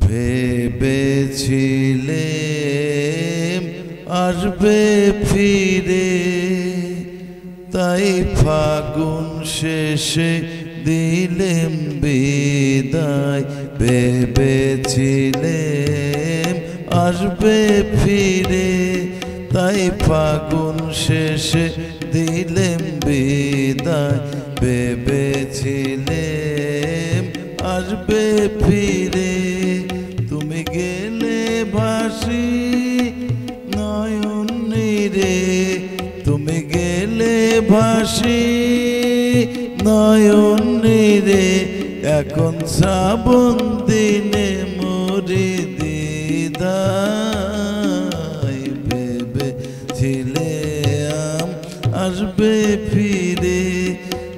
ভেবেছিলেম আসবে ফিরে, তাই ফাগুন শেষে দিলেম বিদায়। ভেবেছিলেম আসবে ফিরে, তাই ফাগুন শেষে দিলেম বিদায়। ভেবেছিলেম আসবে ফিরে, তুমি গেলে ভাসি নয়ন নীরে। তুমি গেলে ভাসি নয়ন নীরে, এখন শ্রাবণ দিনে মরি দিদায়। ভেবেছিলাম আসবে ফিরে,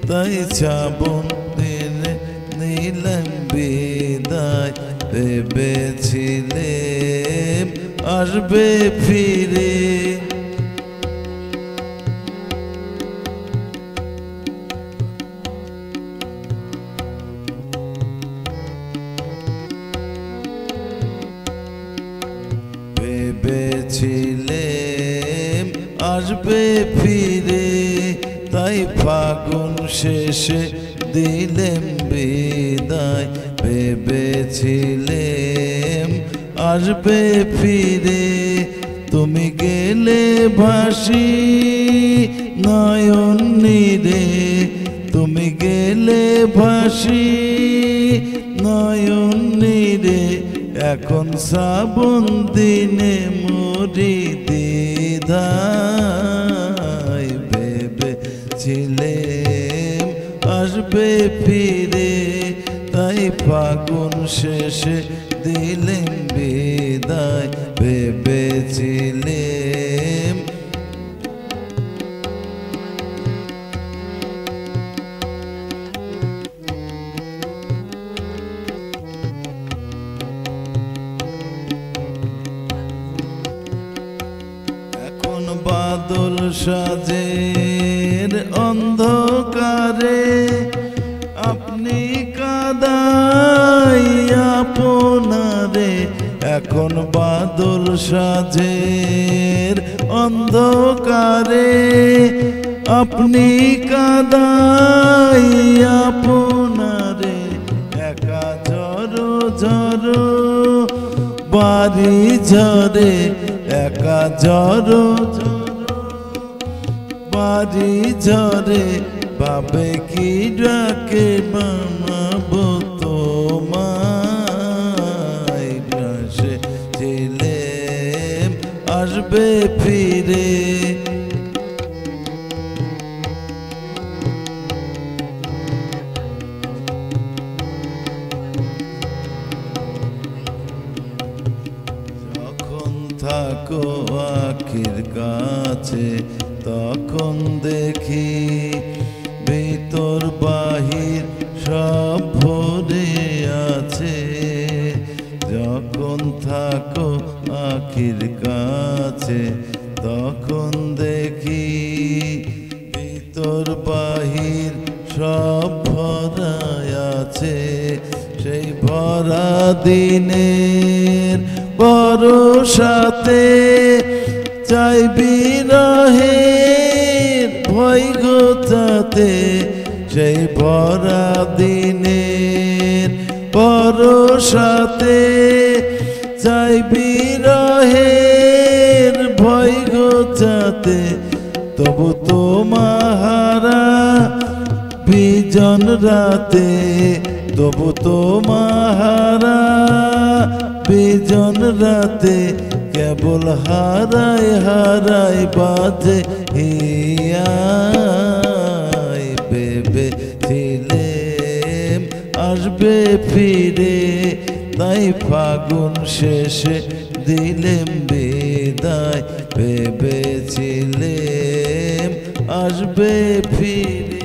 তাই শ্রাবণ দিনে নিলাম বিদায়। ভেবেছিলাম আসবে ফিরে। ভেবেছিলাম আসবে ফিরে, তাই ফাগুন শেষে দিলেম বিদায়। ভেবেছিলাম আসবে ফিরে, তুমি গেলে ভাসি নয়ন নীরে। তুমি গেলে ভাসি নয়ন নীরে, এখন শ্রাবণ দিনে মরি দিদায়। ভেবেছিলাম আসবে ফিরে, তাই ফাগুন শেষে দিলেম বিদায়। ভেবেছিলাম এখন বাদল সাজের অন্ধকারে, আপনি কাদাই আপনারে। এখন বাদল সাজের অন্ধকারে, আপনি কাদাই আপনারে। একা ঝরো ঝরো বাড়ি ঝরে, একা ঝরো ঝরো বাড়ি ঝরে। ভাবে কি ডাকে মানাবো তোমায়। ভেবেছিলাম আসবে ফিরে, যখন থাকো আখির কাছে, তখন দেখি ভিতর বাহির সব ভরে আছে। যখন থাকো আখির কাছে, তখন দেখি ভিতর বাহির সব ভরা আছে। সেই ভরা দিনের ভরসাতে চাই বিরহের ভয় গোছাতে। সেই ভরা দিনের ভরসাতে চাই বিরহের ভয় গোছাতে। তবু তোমাহারা বিজন রাতে, তবু তোমাহারা বিজন রাতে। কেবল হারাই হারাই বাজে হিয়ায়। ভেবেছিলাম আসবে ফিরে, তাই ফাগুন শেষে দিলেম বিদায়। ভেবেছিলাম আসবে ফিরে।